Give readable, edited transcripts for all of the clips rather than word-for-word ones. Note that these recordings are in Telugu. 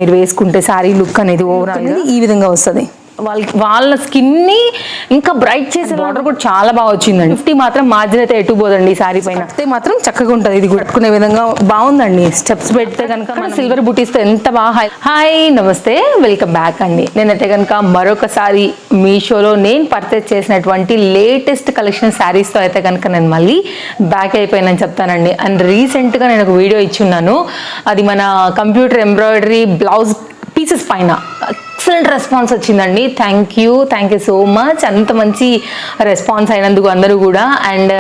మీరు వేసుకుంటే సారీ లుక్ అనేది ఓవరాల్ ఈ విధంగా వస్తుంది. వాళ్ళ స్కిన్ ని ఇంకా బ్రైట్ చేసే బార్డర్ కూడా చాలా బాగా వచ్చిందండి. 50 మాత్రం మార్జిన్ అయితే ఎటు పోదండి. సారీ పైన మాత్రం చక్కగా ఉంటుంది. ఇది కట్టుకునే విధంగా బాగుందండి. స్టెప్స్ పెడితే కనుక సిల్వర్ బుటీస్ తో ఎంత బాగా. హాయ్ నమస్తే, వెల్కమ్ బ్యాక్ అండి. నేనైతే కనుక మరొకసారి మీషోలో నేను పర్చేస్ చేసినటువంటి లేటెస్ట్ కలెక్షన్ శారీస్ తో అయితే కనుక నేను మళ్ళీ బ్యాక్ అయిపోయానని చెప్తానండి. అండ్ రీసెంట్ గా నేను ఒక వీడియో ఇచ్చున్నాను. అది మన కంప్యూటర్ ఎంబ్రాయిడరీ బ్లౌజ్ పీసెస్ పైన ఎక్సలెంట్ రెస్పాన్స్ వచ్చిందండి. Thank you so much. అంత మంచి రెస్పాన్స్ అయినందుకు అందరూ కూడా. అండ్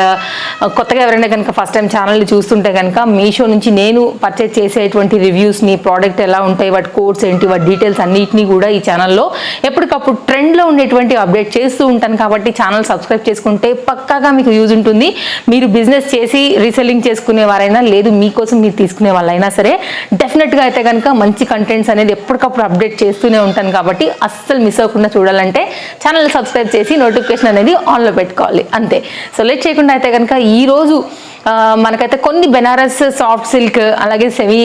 కొత్తగా ఎవరైనా కనుక ఫస్ట్ టైం ఛానల్ని చూస్తుంటే కనుక మీషో నుంచి నేను పర్చేస్ చేసేటువంటి రివ్యూస్ని, ప్రోడక్ట్ ఎలా ఉంటాయి, వాటి కోడ్స్ ఏంటి, వాటి డీటెయిల్స్ అన్నిటినీ కూడా ఈ ఛానల్లో ఎప్పటికప్పుడు ట్రెండ్లో ఉండేటువంటి అప్డేట్ చేస్తూ ఉంటాను. కాబట్టి ఛానల్ సబ్స్క్రైబ్ చేసుకుంటే పక్కాగా మీకు యూజ్ ఉంటుంది. మీరు బిజినెస్ చేసి రీసెల్లింగ్ చేసుకునేవారైనా లేదు మీకోసం మీరు తీసుకునే వాళ్ళైనా సరే డెఫినెట్గా అయితే కనుక మంచి కంటెంట్స్ అనేది ఎప్పటికప్పుడు అప్డేట్ చేస్తూనే ఉంటాను. కాబట్టి అస్సలు మిస్ అవ్వకుండా చూడాలంటే ఛానల్ సబ్స్క్రైబ్ చేసి నోటిఫికేషన్ అనేది ఆన్లో పెట్టుకోవాలి అంతే. సో లేట్ చేయకుండా అయితే కనుక ఈరోజు మనకైతే కొన్ని బెనారస్ సాఫ్ట్ సిల్క్ అలాగే సెమీ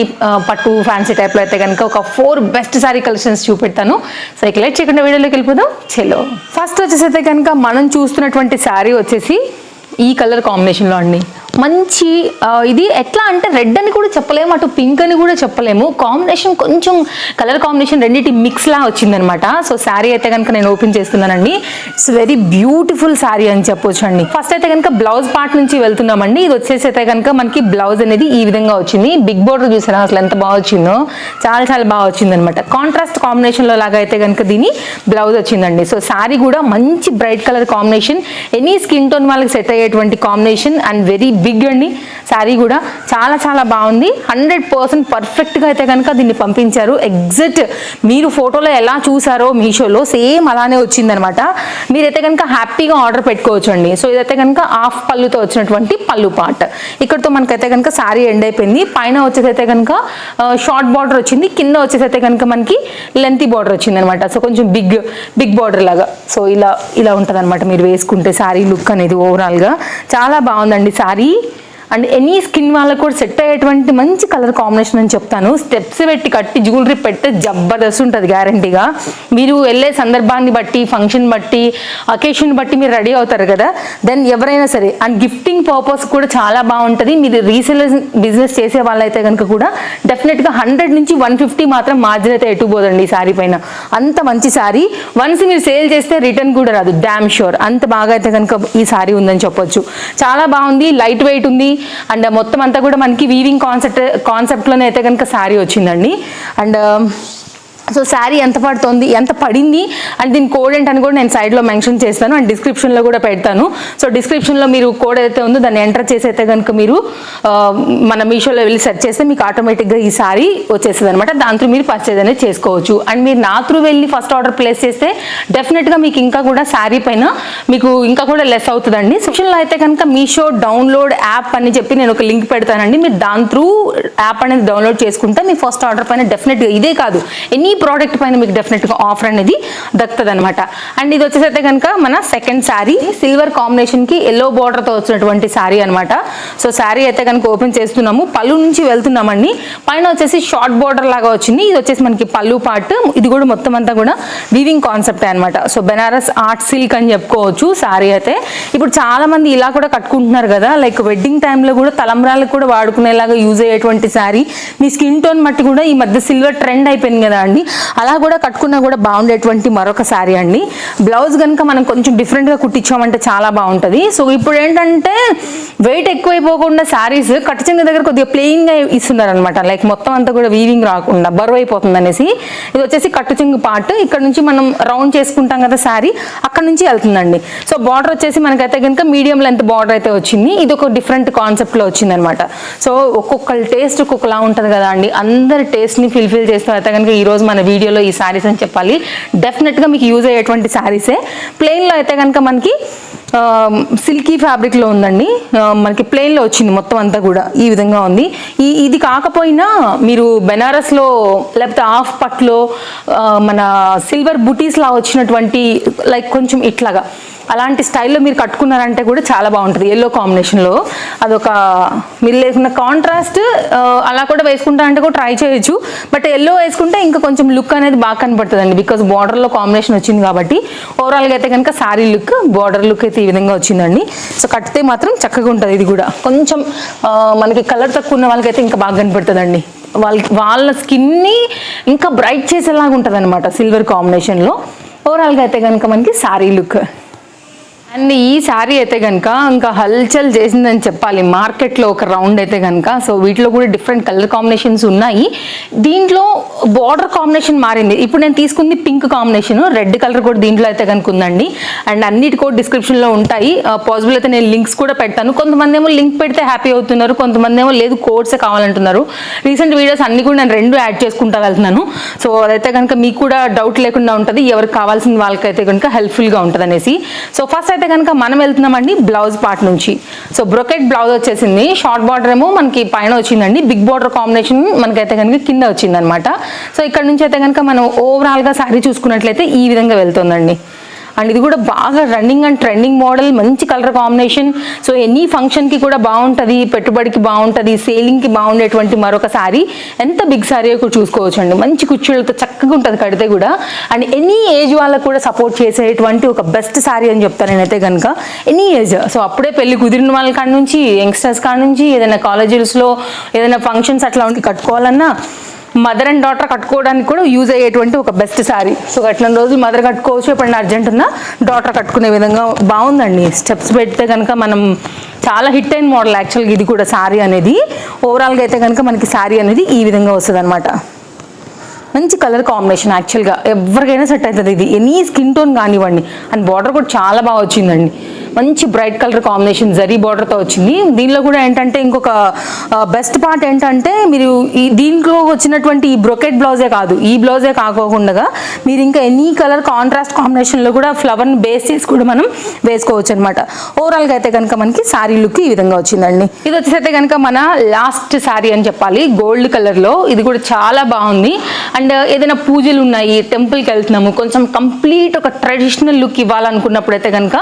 పట్టు ఫ్యాన్సీ టైప్లో అయితే కనుక ఒక 4 బెస్ట్ సారీ కలెక్షన్స్ చూపెడతాను. సో ఇక లేట్ చేయకుండా వీడియోలోకి వెళ్ళిపోదాం. చలో ఫస్ట్ వచ్చేసి అయితే కనుక మనం చూస్తున్నటువంటి శారీ వచ్చేసి ఈ కలర్ కాంబినేషన్లో అండి. మంచి ఇది ఎట్లా అంటే రెడ్ అని కూడా చెప్పలేము, అటు పింక్ అని కూడా చెప్పలేము. కాంబినేషన్ కొంచెం కలర్ కాంబినేషన్ రెండింటి మిక్స్ లా వచ్చిందనమాట. సో శారీ అయితే కనుక నేను ఓపెన్ చేస్తున్నానండి. ఇట్స్ వెరీ బ్యూటిఫుల్ శారీ అని చెప్పొచ్చు అండి. ఫస్ట్ అయితే కనుక బ్లౌజ్ పార్ట్ నుంచి వెళ్తున్నామండి. ఇది వచ్చేసి అయితే కనుక మనకి బ్లౌజ్ అనేది ఈ విధంగా వచ్చింది. బిగ్ బోర్డర్ చూసారా అసలు ఎంత బాగా వచ్చిందో, చాలా బాగా వచ్చింది అనమాట. కాంట్రాస్ట్ కాంబినేషన్ లో లాగా అయితే కనుక దీని బ్లౌజ్ వచ్చిందండి. సో శారీ కూడా మంచి bright colour combination, any skin tone వాళ్ళకి సెట్ అయ్యేటువంటి కాంబినేషన్ అండ్ వెరీ బిగ్ అండి. శారీ కూడా చాలా బాగుంది. 100% పర్ఫెక్ట్గా అయితే కనుక దీన్ని పంపించారు. ఎగ్జాక్ట్ మీరు ఫోటోలో ఎలా చూసారో మీషోలో సేమ్ అలానే వచ్చిందనమాట. మీరైతే కనుక హ్యాపీగా ఆర్డర్ పెట్టుకోవచ్చు అండి. సో ఇదైతే కనుక హాఫ్ పళ్ళుతో వచ్చినటువంటి పళ్ళు పార్ట్. ఇక్కడతో మనకైతే కనుక శారీ ఎండ్ అయిపోయింది. పైన వచ్చేసి అయితే కనుక షార్ట్ బార్డర్ వచ్చింది, కింద వచ్చేసి అయితే కనుక మనకి లెంతీ బార్డర్ వచ్చింది అనమాట. సో కొంచెం బిగ్ బార్డర్ లాగా. సో ఇలా ఉంటుంది అనమాట మీరు వేసుకుంటే శారీ లుక్ అనేది ఓవరాల్గా చాలా బాగుందండి శారీ. అండ్ ఎనీ స్కిన్ వాళ్ళకు కూడా సెట్ అయ్యేటువంటి మంచి కలర్ కాంబినేషన్ అని చెప్తాను. స్టెప్స్ పెట్టి కట్టి జ్యువెలరీ పెడితే జబర్దస్త్ ఉంటుంది గ్యారంటీగా. మీరు వెళ్ళే సందర్భాన్ని బట్టి, ఫంక్షన్ బట్టి, అకేషన్ బట్టి మీరు రెడీ అవుతారు కదా, దెన్ ఎవరైనా సరే. అండ్ గిఫ్టింగ్ పర్పస్ కూడా చాలా బాగుంటుంది. మీరు రీసేల్ బిజినెస్ చేసే వాళ్ళైతే కనుక కూడా డెఫినెట్గా 100 నుంచి 150 మాత్రం మార్జిన్ అయితే ఎటుపోదండి ఈ శారీ పైన. అంత మంచి శారీ. వన్స్ మీరు సేల్ చేస్తే రిటర్న్ కూడా రాదు, డామ్ షూర్. అంత బాగా అయితే కనుక ఈ శారీ ఉందని చెప్పొచ్చు. చాలా బాగుంది, లైట్ వెయిట్ ఉంది. అండ్ మొత్తం అంతా కూడా మనకి వీవింగ్ కాన్సెప్ట్లోనే అయితే కనుక శారీ వచ్చిందండి. అండ్ సో శారీ ఎంత పడుతుంది, ఎంత పడింది అండ్ దీని కోడ్ ఏంటని కూడా నేను సైడ్లో మెన్షన్ చేస్తాను అండ్ డిస్క్రిప్షన్లో కూడా పెడతాను. సో డిస్క్రిప్షన్లో మీరు కోడ్ ఏదైతే ఉందో దాన్ని ఎంటర్ చేసి అయితే కనుక మీరు మన మీషోలో వెళ్ళి సెర్చ్ చేస్తే మీకు ఆటోమేటిక్గా ఈ శారీ వచ్చేస్తుంది అనమాట. దాంతో మీరు పర్చేజ్ అనేది చేసుకోవచ్చు. అండ్ మీరు నా త్రూ వెళ్ళి ఫస్ట్ ఆర్డర్ ప్లేస్ చేస్తే డెఫినెట్గా మీకు ఇంకా కూడా శారీ పైన మీకు ఇంకా కూడా లెస్ అవుతుందండి. సెక్షన్లో అయితే కనుక మీషో డౌన్లోడ్ యాప్ అని చెప్పి నేను ఒక లింక్ పెడతానండి. మీరు దాని త్రూ యాప్ అనేది డౌన్లోడ్ చేసుకుంటే మీ ఫస్ట్ ఆర్డర్ పైన డెఫినెట్గా ఇదే కాదు ఎనీ ప్రోడక్ట్ పైన మీకు డెఫినెట్గా ఆఫర్ అనేది దక్కుతుంది అనమాట. అండ్ ఇది వచ్చేసి అయితే కనుక మన సెకండ్ శారీ. సిల్వర్ కాంబినేషన్కి ఎల్లో బార్డర్తో వచ్చినటువంటి శారీ అనమాట. సో శారీ అయితే కనుక ఓపెన్ చేస్తున్నాము. పళ్ళు నుంచి వెళ్తున్నామండి. పైన వచ్చేసి షార్ట్ బార్డర్ లాగా వచ్చింది. ఇది వచ్చేసి మనకి పళ్ళు పార్ట్. ఇది కూడా మొత్తం అంతా కూడా వీవింగ్ కాన్సెప్ట్ అనమాట. సో బెనారస్ ఆర్ట్ సిల్క్ అని చెప్పుకోవచ్చు శారీ అయితే. ఇప్పుడు చాలా మంది ఇలా కూడా కట్టుకుంటున్నారు కదా, లైక్ వెడ్డింగ్ టైంలో కూడా తలంబ్రాలకు కూడా వాడుకునేలాగా యూజ్ అయ్యేటువంటి శారీ. మీ స్కిన్ టోన్ బట్టి కూడా ఈ మధ్య సిల్వర్ ట్రెండ్ అయిపోయింది కదా అండి, అలా కూడా కట్టుకున్నా కూడా బాగుండేటువంటి మరొక శారీ అండి. బ్లౌజ్ కనుక మనం కొంచెం డిఫరెంట్గా కుట్టించామంటే చాలా బాగుంటుంది. సో ఇప్పుడు ఏంటంటే వెయిట్ ఎక్కువైపోకుండా శారీస్ కట్టుచెంగ దగ్గర కొద్దిగా ప్లెయిన్గా ఇస్తున్నారు అనమాట. లైక్ మొత్తం అంతా కూడా వీవింగ్ రాకుండా బరువు అయిపోతుంది అనేసి. ఇది వచ్చేసి కట్టుచెంగు పార్ట్. ఇక్కడ నుంచి మనం రౌండ్ చేసుకుంటాం కదా శారీ, అక్కడ నుంచి వెళ్తుందండి. సో బార్డర్ వచ్చేసి మనకైతే కనుక మీడియం లెంత్ బార్డర్ అయితే వచ్చింది. ఇది ఒక డిఫరెంట్ కాన్సెప్ట్లో వచ్చింది అనమాట. సో ఒక్కొక్కరి టేస్ట్ ఒక్కొక్కలా ఉంటుంది కదా అండి. అందరి టేస్ట్ని ఫుల్ఫిల్ చేస్తూ అయితే కనుక ఈరోజు మన వీడియోలో ఈ శారీస్ అని చెప్పాలి. డెఫినెట్గా మీకు యూజ్ అయ్యేటువంటి శారీసే. ప్లెయిన్లో అయితే కనుక మనకి సిల్కీ ఫ్యాబ్రిక్లో ఉందండి. మనకి ప్లెయిన్లో వచ్చింది మొత్తం అంతా కూడా ఈ విధంగా ఉంది. ఇది కాకపోయినా మీరు బెనారస్లో లేకపోతే హాఫ్ పట్లో మన సిల్వర్ బుటీస్లా వచ్చినటువంటి లైక్ కొంచెం ఇట్లాగా అలాంటి స్టైల్లో మీరు కట్టుకున్నారంటే కూడా చాలా బాగుంటుంది. ఎల్లో కాంబినేషన్లో అదొక మీరు లేకున్న కాంట్రాస్ట్ అలా కూడా వేసుకుంటా అంటే కూడా ట్రై చేయొచ్చు. బట్ ఎల్లో వేసుకుంటే ఇంకా కొంచెం లుక్ అనేది బాగా కనపడుతుందండి, బికాజ్ బార్డర్లో కాంబినేషన్ వచ్చింది కాబట్టి. ఓవరాల్గా అయితే కనుక శారీ లుక్, బార్డర్ లుక్ అయితే ఈ విధంగా వచ్చిందండి. సో కట్టితే మాత్రం చక్కగా ఉంటుంది. ఇది కూడా కొంచెం మనకి కలర్ తక్కువ ఉన్న వాళ్ళకైతే ఇంకా బాగా కనపడుతుందండి. వాళ్ళ స్కిన్ని ఇంకా బ్రైట్ చేసేలాగా ఉంటుంది అనమాట సిల్వర్ కాంబినేషన్లో. ఓవరాల్గా అయితే కనుక మనకి శారీ లుక్. అండ్ ఈ శారీ అయితే కనుక ఇంకా హల్చల్ చేసిందని చెప్పాలి మార్కెట్లో ఒక రౌండ్ అయితే కనుక. సో వీటిలో కూడా డిఫరెంట్ కలర్ కాంబినేషన్స్ ఉన్నాయి. దీంట్లో బార్డర్ కాంబినేషన్ మారింది. ఇప్పుడు నేను తీసుకుంది పింక్ కాంబినేషన్, రెడ్ కలర్ కూడా దీంట్లో అయితే కనుక ఉందండి. అండ్ అన్నిటి కూడా డిస్క్రిప్షన్లో ఉంటాయి. పాసిబుల్ అయితే నేను లింక్స్ కూడా పెడతాను. కొంతమంది ఏమో లింక్ పెడితే హ్యాపీ అవుతున్నారు, కొంతమంది ఏమో లేదు కోడ్సే కావాలంటున్నారు. రీసెంట్ వీడియోస్ అన్ని కూడా నేను రెండు యాడ్ చేసుకుంటా వెళ్తున్నాను. సో అదైతే కనుక మీకు కూడా డౌట్ లేకుండా ఉంటుంది, ఎవరికి కావాల్సిన వాళ్ళకైతే కనుక హెల్ప్ఫుల్గా ఉంటుంది అనేసి. సో ఫస్ట్ అయితే కనుక మనం వెళ్తున్నామండి బ్లౌజ్ పార్ట్ నుంచి. సో బ్రొకెట్ బ్లౌజ్ వచ్చేసింది. షార్ట్ బార్డర్ ఏమో మనకి పైన వచ్చిందండి, బిగ్ బార్డర్ కాంబినేషన్ మనకైతే కనుక కింద వచ్చింది అనమాట. సో ఇక్కడ నుంచి అయితే కనుక మనం ఓవరాల్గా శారీ చూసుకున్నట్లయితే ఈ విధంగా వెళ్తుందండి. అండ్ ఇది కూడా బాగా రన్నింగ్ అండ్ ట్రెండింగ్ మోడల్, మంచి కలర్ కాంబినేషన్. సో ఎనీ ఫంక్షన్కి కూడా బాగుంటుంది, పెట్టుబడికి బాగుంటుంది, సేలింగ్కి బాగుండేటువంటి మరొక శారీ. ఎంత బిగ్ శారీ కూడా చూసుకోవచ్చు అండి, మంచి కుచ్చులతో చక్కగా ఉంటుంది కడితే కూడా. అండ్ ఎనీ ఏజ్ వాళ్ళకు కూడా సపోర్ట్ చేసేటువంటి ఒక బెస్ట్ శారీ అని చెప్తాను నేనైతే కనుక. ఎనీ ఏజ్, సో అప్పుడే పెళ్లి కుదిరిన వాళ్ళ కాడ నుంచి, యంగ్స్టర్స్ కాడ నుంచి, ఏదైనా కాలేజెస్లో ఏదైనా ఫంక్షన్స్ అట్లా ఉండి కట్టుకోవాలన్నా, మదర్ అండ్ డాటర్ కట్టుకోవడానికి కూడా యూజ్ అయ్యేటువంటి ఒక బెస్ట్ శారీ. సో అట్లా రోజులు మదర్ కట్టుకోవచ్చు, ఎప్పుడైనా అర్జెంట్ ఉన్నా డాటర్ కట్టుకునే విధంగా బాగుందండి. స్టెప్స్ పెడితే కనుక మనం చాలా హిట్ అయిన మోడల్ యాక్చువల్గా ఇది కూడా శారీ అనేది. ఓవరాల్గా అయితే కనుక మనకి శారీ అనేది ఈ విధంగా వస్తుంది అనమాట. మంచి కలర్ కాంబినేషన్, యాక్చువల్గా ఎవరికైనా సెట్ అవుతుంది ఇది, ఎనీ స్కిన్ టోన్ కానివ్వండి. అండ్ బార్డర్ కూడా చాలా బాగా వచ్చిందండి, మంచి బ్రైట్ కలర్ కాంబినేషన్ జరీ బార్డర్తో వచ్చింది. దీనిలో కూడా ఏంటంటే ఇంకొక బెస్ట్ పార్ట్ ఏంటంటే మీరు దీంట్లో వచ్చినటువంటి ఈ బ్రొకెట్ బ్లౌజే కాదు, ఈ బ్లౌజే కాకోకుండా మీరు ఇంకా ఎనీ కలర్ కాంట్రాస్ట్ కాంబినేషన్లో కూడా ఫ్లవర్ని బేస్ చేసి కూడా మనం వేసుకోవచ్చు అనమాట. ఓవరాల్గా అయితే కనుక మనకి శారీ లుక్ ఈ విధంగా వచ్చిందండి. ఇది వచ్చేసైతే కనుక మన లాస్ట్ శారీ అని చెప్పాలి, గోల్డ్ కలర్లో. ఇది కూడా చాలా బాగుంది. అండ్ ఏదైనా పూజలు ఉన్నాయి, టెంపుల్కి వెళ్తున్నాము, కొంచెం కంప్లీట్ ఒక ట్రెడిషనల్ లుక్ ఇవ్వాలనుకున్నప్పుడు అయితే కనుక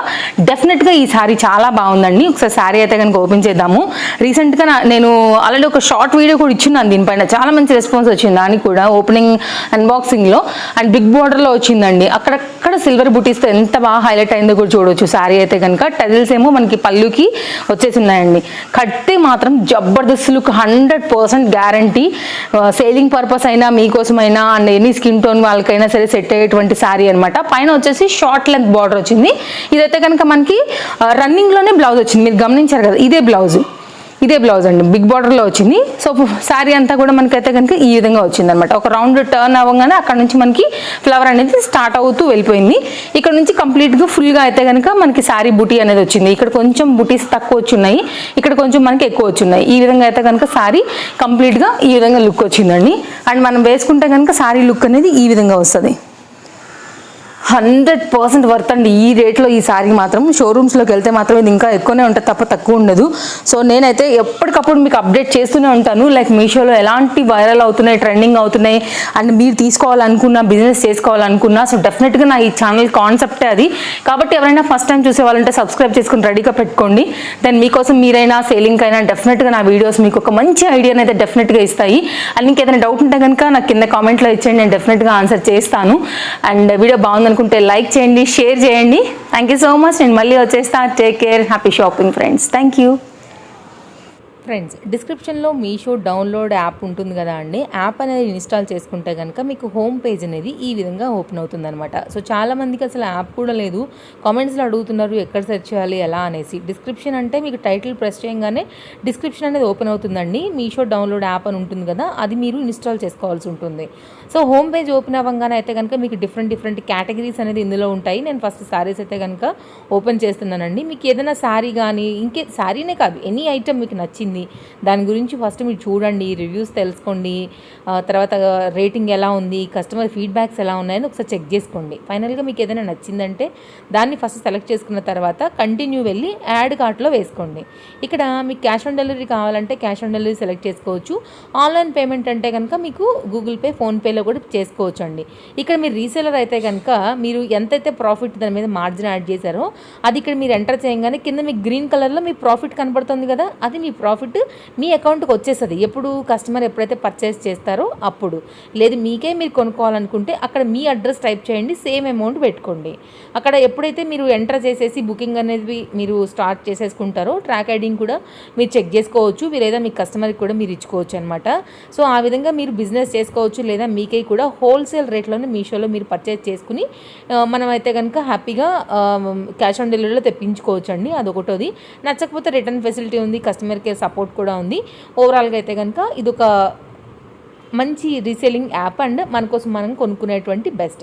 డెఫినెట్గా ఈ శారీ చాలా బాగుందండి. ఒకసారి శారీ అయితే కనుక ఓపెన్ చేద్దాము. రీసెంట్గా నేను ఆల్రెడీ ఒక షార్ట్ వీడియో కూడా ఇచ్చున్నాను దీనిపైన, చాలా మంచి రెస్పాన్స్ వచ్చింది దానికి కూడా, ఓపెనింగ్ అన్బాక్సింగ్లో. అండ్ బిగ్ బార్డర్లో వచ్చిందండి, అక్కడక్కడ సిల్వర్ బుటీస్తో ఎంత బాగా హైలైట్ అయిందో కూడా చూడవచ్చు శారీ అయితే కనుక. టెజిల్స్ ఏమో మనకి పళ్ళుకి వచ్చేసిన్నాయండి. కట్టే మాత్రం జబర్దస్త్ లుక్, 100% గ్యారంటీ. సేలింగ్ పర్పస్ అయినా, మీకోసమైనా, అండ్ ఎనీ స్కిన్ టోన్ వాళ్ళకైనా సరే సెట్ అయ్యేటువంటి శారీ అనమాట. పైన వచ్చేసి షార్ట్ లెంత్ బార్డర్ వచ్చింది. ఇదైతే కనుక మనకి రన్నింగ్లోనే బ్లౌజ్ వచ్చింది, మీరు గమనించారు కదా, ఇదే బ్లౌజ్ అండి, బిగ్ బార్డర్లో వచ్చింది. సో శారీ అంతా కూడా మనకైతే కనుక ఈ విధంగా వచ్చింది అనమాట. ఒక రౌండ్ టర్న్ అవ్వగానే అక్కడ నుంచి మనకి ఫ్లవర్ అనేది స్టార్ట్ అవుతూ వెళ్ళిపోయింది. ఇక్కడ నుంచి కంప్లీట్గా ఫుల్గా అయితే కనుక మనకి శారీ బుటీ అనేది వచ్చింది. ఇక్కడ కొంచెం బుటీస్ తక్కువ వచ్చున్నాయి, ఇక్కడ కొంచెం మనకి ఎక్కువ వచ్చున్నాయి. ఈ విధంగా అయితే కనుక శారీ కంప్లీట్గా ఈ విధంగా లుక్ వచ్చిందండి. అండ్ మనం వేసుకుంటే కనుక శారీ లుక్ అనేది ఈ విధంగా వస్తుంది. 100% వర్త్ అండి ఈ రేట్లో. ఈ శారీ మాత్రం షోరూమ్స్లోకి వెళ్తే మాత్రం ఇది ఇంకా ఎక్కువనే ఉంటుంది తప్ప తక్కువ ఉండదు. సో నేనైతే ఎప్పటికప్పుడు మీకు అప్డేట్ చేస్తూనే ఉంటాను, లైక్ మీషోలో ఎలాంటి వైరల్ అవుతున్నాయి, ట్రెండింగ్ అవుతున్నాయి, అండ్ మీరు తీసుకోవాలనుకున్నా, బిజినెస్ చేసుకోవాలనుకున్నా. సో డెఫినెట్గా నా ఈ ఛానల్ కాన్సెప్టే అది. కాబట్టి ఎవరైనా ఫస్ట్ టైం చూసే వాళ్ళంటే సబ్స్క్రైబ్ చేసుకుని రెడీగా పెట్టుకోండి. దెన్ మీకోసం మీరైనా సేలింగ్ అయినా డెఫినెట్గా నా వీడియోస్ మీకు ఒక మంచి ఐడియాని అయితే డెఫినెట్గా ఇస్తాయి. అండ్ మీకు ఏదైనా డౌట్ ఉంటే కనుక నాకు కింద కామెంట్లో ఇచ్చేయండి, నేను డెఫినెట్గా ఆన్సర్ చేస్తాను. అండ్ వీడియో బాగుందనుకుంటే లైక్ చేయండి, షేర్ చేయండి. Thank you so much. నేను మళ్ళీ వచ్చేస్తా. Take care, happy shopping friends. Thank you. Friends, డిస్క్రిప్షన్లో మీషో డౌన్లోడ్ యాప్ ఉంటుంది కదా అండి, యాప్ అనేది ఇన్స్టాల్ చేసుకుంటే కనుక మీకు హోమ్ పేజ్ అనేది ఈ విధంగా ఓపెన్ అవుతుంది అనమాట. సో చాలామందికి అసలు యాప్ కూడా లేదు, కామెంట్స్లో అడుగుతున్నారు ఎక్కడ సెర్చ్ చేయాలి ఎలా అనేసి. డిస్క్రిప్షన్ అంటే మీకు టైటిల్ ప్రెస్ చేయగానే డిస్క్రిప్షన్ అనేది ఓపెన్ అవుతుందండి. మీషో డౌన్లోడ్ యాప్ అని ఉంటుంది కదా, అది మీరు ఇన్స్టాల్ చేసుకోవాల్సి ఉంటుంది. సో హోమ్ పేజ్ ఓపెన్ అవ్వగానే అయితే కనుక మీకు డిఫరెంట్ కేటగిరీస్ అనేది ఇందులో ఉంటాయి. నేను ఫస్ట్ శారీస్ అయితే కనుక ఓపెన్ చేస్తున్నానండి. మీకు ఏదైనా శారీ కానీ శారీనే కాదు, ఎనీ ఐటమ్ మీకు నచ్చింది వచ్చింది, దాని గురించి ఫస్ట్ మీరు చూడండి, రివ్యూస్ తెలుసుకోండి, తర్వాత రేటింగ్ ఎలా ఉంది, కస్టమర్ ఫీడ్బ్యాక్స్ ఎలా ఉన్నాయని ఒకసారి చెక్ చేసుకోండి. ఫైనల్గా మీకు ఏదైనా నచ్చిందంటే దాన్ని ఫస్ట్ సెలెక్ట్ చేసుకున్న తర్వాత కంటిన్యూ వెళ్ళి యాడ్ కార్ట్లో వేసుకోండి. ఇక్కడ మీకు క్యాష్ ఆన్ డెలివరీ కావాలంటే క్యాష్ ఆన్ డెలివరీ సెలెక్ట్ చేసుకోవచ్చు. ఆన్లైన్ పేమెంట్ అంటే కనుక మీకు గూగుల్ పే, ఫోన్పేలో కూడా చేసుకోవచ్చు అండి. ఇక్కడ మీరు రీసేలర్ అయితే కనుక మీరు ఎంతైతే ప్రాఫిట్ దాని మీద మార్జిన్ యాడ్ చేశారో అది ఇక్కడ మీరు ఎంటర్ చేయగానే కింద మీకు గ్రీన్ కలర్లో మీ ప్రాఫిట్ కనబడుతుంది కదా, అది మీ ప్రాఫిట్ మీ అకౌంట్కి వచ్చేస్తుంది. ఎప్పుడు కస్టమర్ ఎప్పుడైతే పర్చేస్ చేస్తారో అప్పుడు. లేదు మీకే మీరు కొనుక్కోవాలనుకుంటే అక్కడ మీ అడ్రస్ టైప్ చేయండి, సేమ్ అమౌంట్ పెట్టుకోండి. అక్కడ ఎప్పుడైతే మీరు ఎంటర్ చేసేసి బుకింగ్ అనేది మీరు స్టార్ట్ చేసేసుకుంటారో ట్రాక్ ఐడింగ్ కూడా మీరు చెక్ చేసుకోవచ్చు, లేదా మీ కస్టమర్కి కూడా మీరు ఇచ్చుకోవచ్చు అనమాట. సో ఆ విధంగా మీరు బిజినెస్ చేసుకోవచ్చు, లేదా మీకే కూడా హోల్సేల్ రేట్లోనే మీషోలో మీరు పర్చేస్ చేసుకుని మనమైతే కనుక హ్యాపీగా క్యాష్ ఆన్ డెలివరీలో తెప్పించుకోవచ్చు అండి. అదొకటోది. నచ్చకపోతే రిటర్న్ ఫెసిలిటీ ఉంది, కస్టమర్ కేర్ సపోర్ట్ కూడా ఉంది. ఓవరాల్గా అయితే కనుక ఇదొక మంచి రీసేలింగ్ యాప్ అండ్ మన కోసం మనం కొనుక్కునేటువంటి బెస్ట్.